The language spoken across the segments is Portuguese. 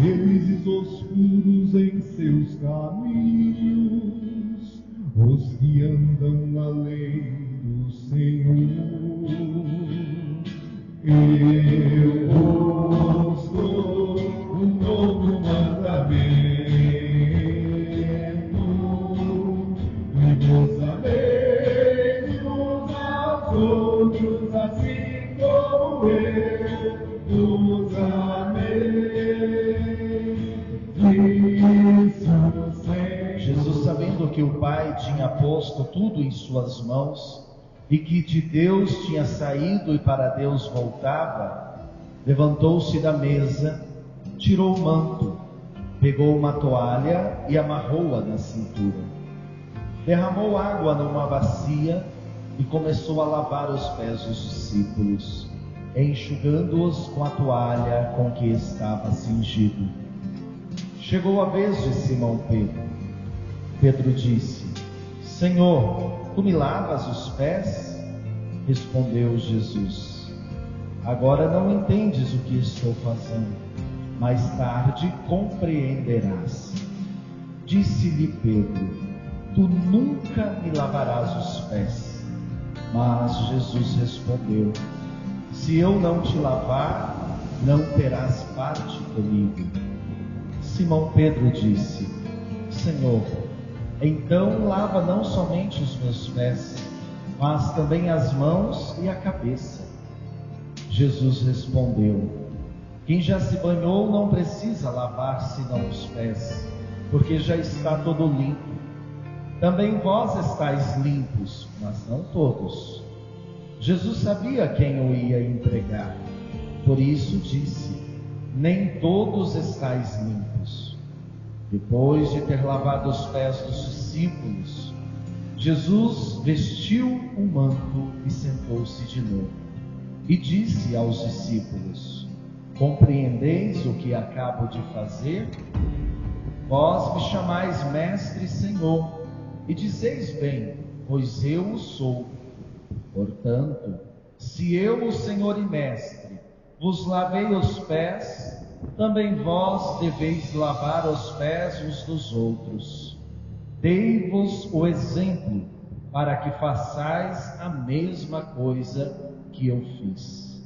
felizes os puros em seus caminhos, os que andam na lei do Senhor. Eu vos dou um novo mandamento, e vos ameis uns aos outros, assim como eu vos amei. Jesus, sabendo que o Pai tinha posto tudo em suas mãos, e que de Deus tinha saído e para Deus voltava, levantou-se da mesa, tirou o manto, pegou uma toalha e amarrou-a na cintura. Derramou água numa bacia e começou a lavar os pés dos discípulos, enxugando-os com a toalha com que estava cingido. Chegou a vez de Simão Pedro. Pedro disse: Senhor, tu me lavas os pés? Respondeu Jesus: agora não entendes o que estou fazendo, mais tarde compreenderás. Disse-lhe Pedro: tu nunca me lavarás os pés. Mas Jesus respondeu: se eu não te lavar, não terás parte comigo. Simão Pedro disse: Senhor, então lava não somente os meus pés, mas também as mãos e a cabeça. Jesus respondeu: quem já se banhou não precisa lavar senão os pés, porque já está todo limpo. Também vós estáis limpos, mas não todos. Jesus sabia quem o ia entregar, por isso disse: nem todos estáis limpos. Depois de ter lavado os pés dos discípulos, Jesus vestiu o manto e sentou-se de novo. E disse aos discípulos: compreendeis o que acabo de fazer? Vós me chamais mestre e Senhor, e dizeis bem, pois eu o sou. Portanto, se eu, o Senhor e mestre, vos lavei os pés, também vós deveis lavar os pés uns dos outros. Dei-vos o exemplo, para que façais a mesma coisa que eu fiz.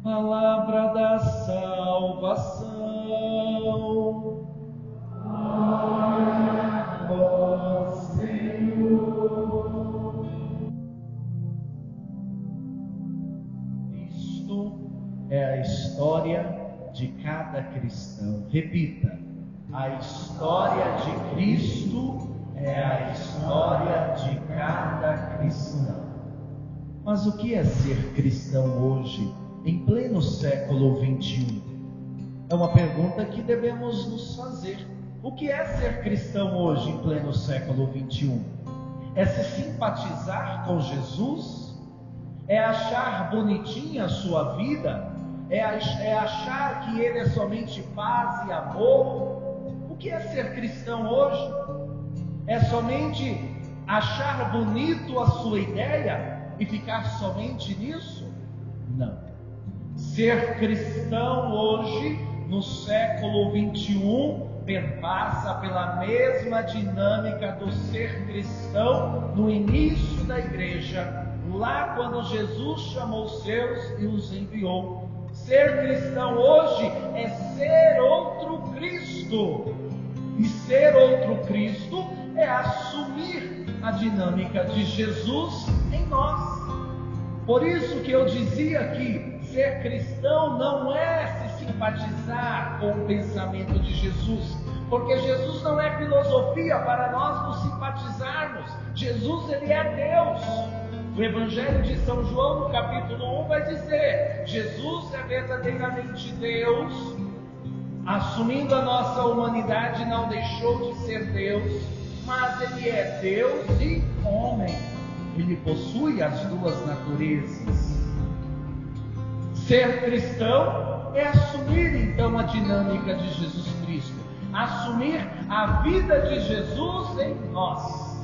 Palavra da salvação. Glória a vós, Senhor. Isto é a história de cada cristão. Repita: a história de Cristo é a história de cada cristão. Mas o que é ser cristão hoje, em pleno século XXI? É uma pergunta que devemos nos fazer. O que é ser cristão hoje, em pleno século XXI? É se simpatizar com Jesus? É achar bonitinha a sua vida? É achar que Ele é somente paz e amor? O que é ser cristão hoje? É somente achar bonito a sua ideia e ficar somente nisso? Não. Ser cristão hoje, no século XXI, perpassa pela mesma dinâmica do ser cristão no início da igreja, lá quando Jesus chamou os seus e os enviou. Ser cristão hoje é ser outro Cristo. E ser outro Cristo é assumir a dinâmica de Jesus em nós. Por isso que eu dizia que ser cristão não é se simpatizar com o pensamento de Jesus, porque Jesus não é filosofia para nós nos simpatizarmos. Jesus, Ele é Deus. O Evangelho de São João, no capítulo 1, vai dizer: Jesus é verdadeiramente Deus, assumindo a nossa humanidade, não deixou de ser Deus, mas Ele é Deus e homem. Ele possui as duas naturezas. Ser cristão é assumir então a dinâmica de Jesus Cristo, assumir a vida de Jesus em nós,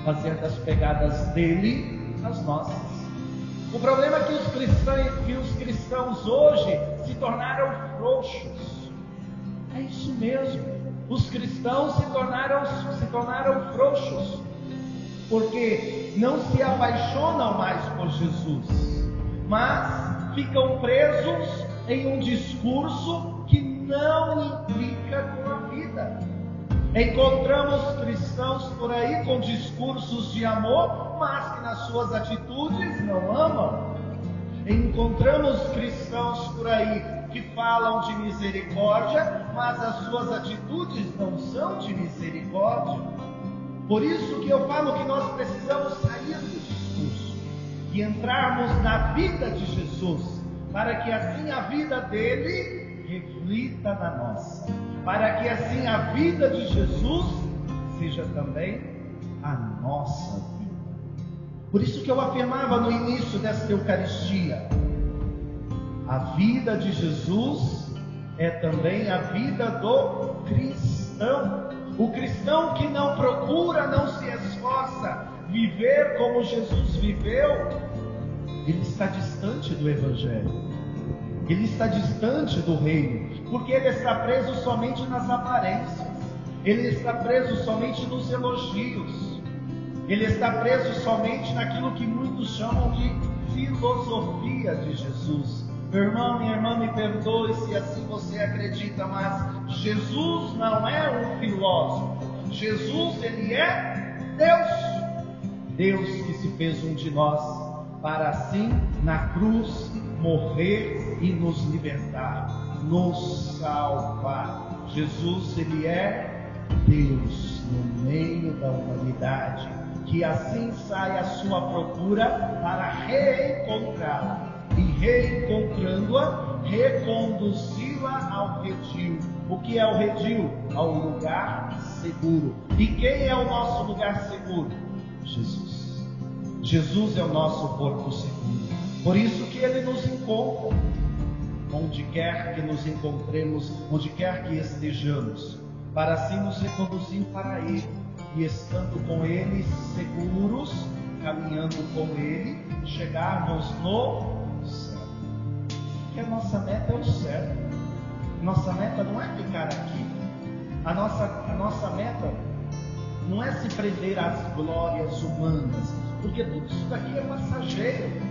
fazer das pegadas dele as nossas. O problema é que os cristãos hoje se tornaram frouxos. Isso mesmo, os cristãos se tornaram frouxos, porque não se apaixonam mais por Jesus, mas ficam presos em um discurso que não implica com a vida. Encontramos cristãos por aí com discursos de amor, mas que nas suas atitudes não amam. Encontramos cristãos por aí que falam de misericórdia, mas as suas atitudes não são de misericórdia. Por isso que eu falo que nós precisamos sair do discurso e entrarmos na vida de Jesus, para que assim a vida dele reflita na nossa, para que assim a vida de Jesus seja também a nossa vida. Por isso que eu afirmava no início desta Eucaristia, a vida de Jesus é também a vida do cristão. O cristão que não procura, não se esforça viver como Jesus viveu, ele está distante do Evangelho, ele está distante do reino, porque ele está preso somente nas aparências, ele está preso somente nos elogios, ele está preso somente naquilo que muitos chamam de filosofia de Jesus. Meu irmão, minha irmã, me perdoe se assim você acredita, mas Jesus não é um filósofo. Jesus, ele é Deus. Deus que se fez um de nós, para assim, na cruz, morrer e nos libertar, nos salvar. Jesus, ele é Deus no meio da humanidade, que assim sai à sua procura para reencontrá-la. E reencontrando-a, reconduzi-la ao redil. O que é o redil? Ao lugar seguro. E quem é o nosso lugar seguro? Jesus. Jesus é o nosso porto seguro. Por isso que ele nos encontra, onde quer que nos encontremos, onde quer que estejamos, para assim nos reconduzir para ele, e estando com ele seguros, caminhando com ele, chegarmos no céu. Porque a nossa meta é o céu. Nossa meta não é ficar aqui. A nossa meta não é se prender às glórias humanas, porque tudo isso daqui é passageiro.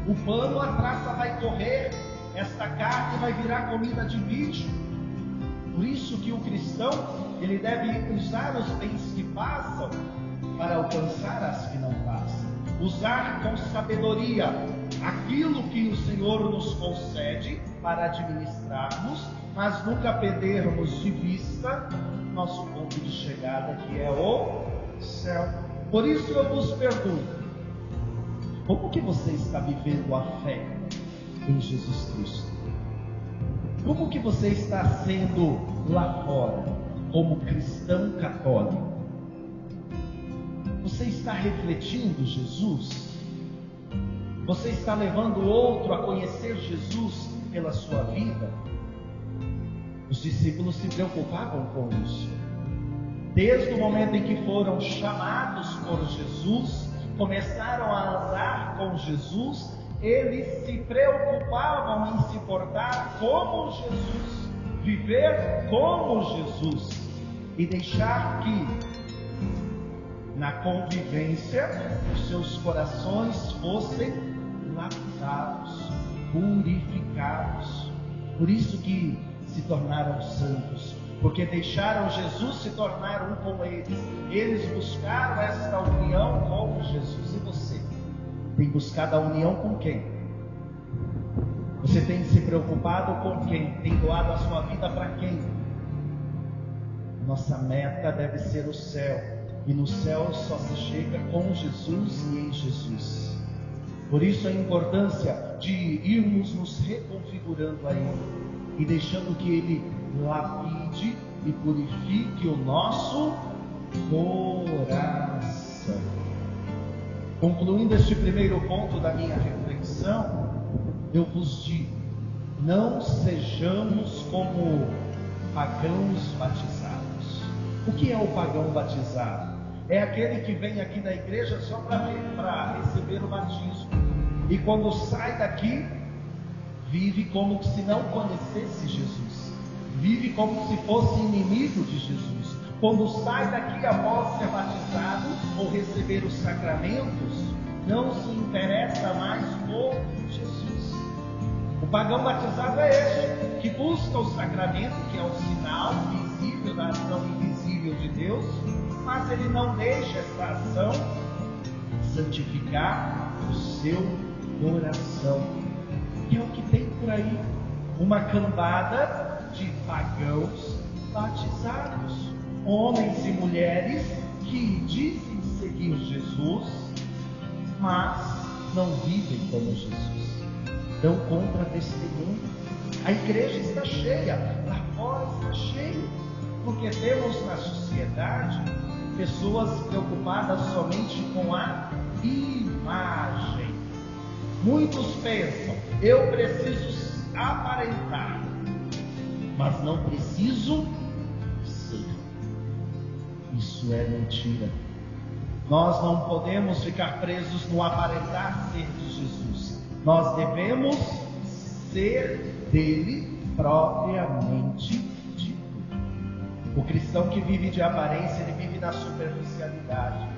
O pano, a traça vai correr, esta carne vai virar comida de bicho. Por isso que o cristão, ele deve usar os bens que passam para alcançar as que não passam. Usar com sabedoria aquilo que o Senhor nos concede para administrarmos, mas nunca perdermos de vista nosso ponto de chegada, que é o céu. Por isso eu vos pergunto, como que você está vivendo a fé em Jesus Cristo? Como que você está sendo lá fora, como cristão católico? Você está refletindo Jesus? Você está levando o outro a conhecer Jesus pela sua vida? Os discípulos se preocupavam com isso. Desde o momento em que foram chamados por Jesus, começaram a andar com Jesus, eles se preocupavam em se portar como Jesus, viver como Jesus, e deixar que na convivência os seus corações fossem lapidados, purificados. Por isso que se tornaram santos, porque deixaram Jesus se tornar um com eles. Eles buscaram esta união com Jesus. E você? Tem buscado a união com quem? Você tem se preocupado com quem? Tem doado a sua vida para quem? Nossa meta deve ser o céu, e no céu só se chega com Jesus e em Jesus. Por isso a importância de irmos nos reconfigurando a Ele, e deixando que Ele lapide e purifique o nosso coração. Concluindo este primeiro ponto da minha reflexão, eu vos digo: não sejamos como pagãos batizados. O que é o pagão batizado? É aquele que vem aqui na igreja só para receber o batismo, e quando sai daqui, vive como se não conhecesse Jesus, vive como se fosse inimigo de Jesus. Quando sai daqui após ser batizado ou receber os sacramentos, não se interessa mais por Jesus. O pagão batizado é este, que busca o sacramento, que é o sinal visível da ação invisível de Deus, mas ele não deixa esta ação santificar o seu coração. E é o que tem por aí, uma cambada de pagãos batizados, homens e mulheres que dizem seguir Jesus, mas não vivem como Jesus, dão contra-testemunho. A igreja está cheia, lá fora está cheio, porque temos na sociedade pessoas preocupadas somente com a imagem. Muitos pensam, eu preciso aparentar, mas não preciso ser. Isso é mentira. Nós não podemos ficar presos no aparentar ser de Jesus. Nós devemos ser dele propriamente dito. O cristão que vive de aparência, ele vive na superficialidade.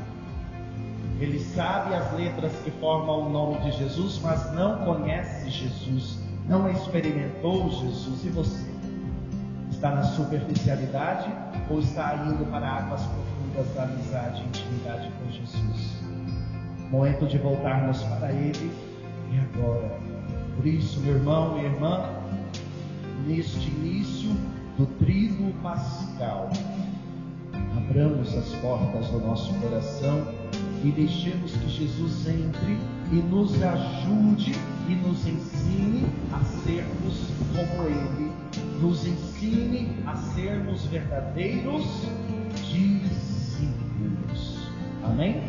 Ele sabe as letras que formam o nome de Jesus, mas não conhece Jesus, não experimentou Jesus. E você? Está na superficialidade ou está indo para águas profundas da amizade e intimidade com Jesus? Momento de voltarmos para Ele e agora. Por isso, meu irmão e irmã, neste início do tríduo pascal, abramos as portas do nosso coração e deixemos que Jesus entre e nos ajude e nos ensine a sermos como Ele, nos ensine a sermos verdadeiros discípulos. Amém?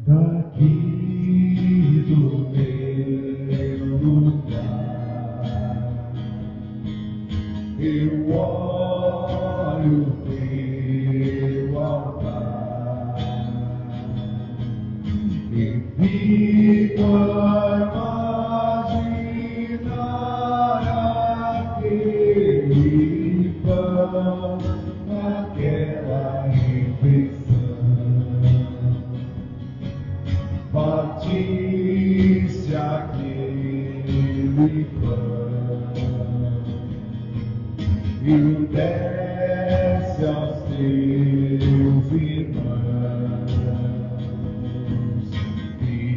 Daqui do meu lugar, eu olho teu altar e fico a imaginar aquele pão, aquela refeição. Partiste aquele pão e o desse aos teus irmãos,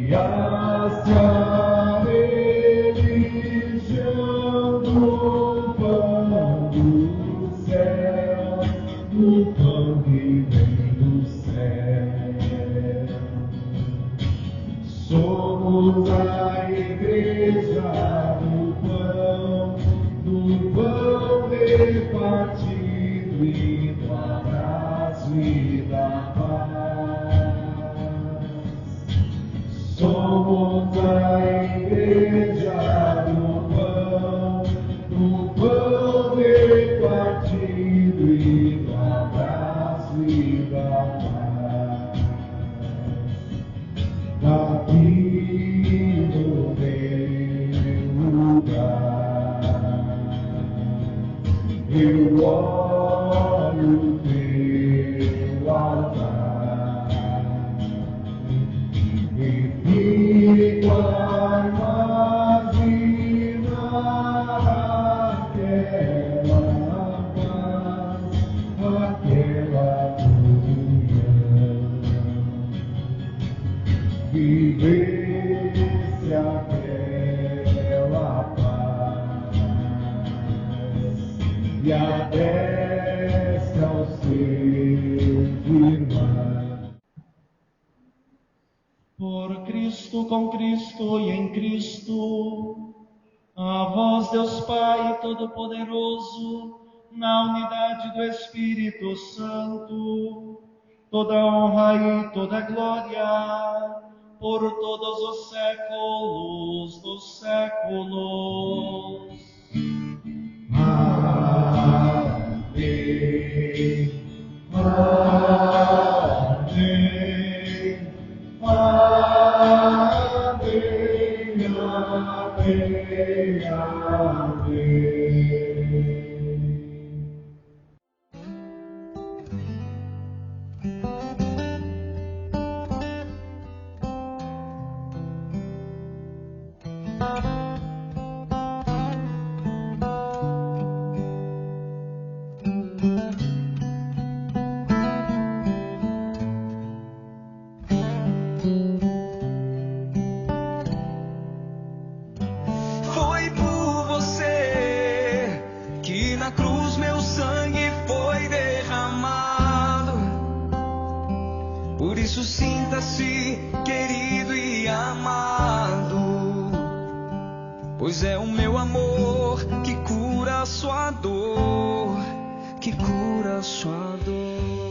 criaste a religião do pão do céu, do pão que vem do céu. Somos a igreja do pão repartido e do abraço e da paz. Somos a igreja do pão repartido e do abraço e da paz. Daqui no meu lugar, eu olho teu altar e fico a imaginar aquela paz, aquela comunhão, vivesse aquela paz e a desse aos seus irmãos. Por Cristo, com Cristo e em Cristo, a vós, Deus Pai Todo-Poderoso, na unidade do Espírito Santo, toda honra e toda glória, por todos os séculos dos séculos. Amém. Amém. Amém. Amém. Amém. Foi por você que na cruz meu sangue foi derramado. Por isso sinta-se querido e amado, pois é o meu amor que cura a sua dor, que cura a sua dor.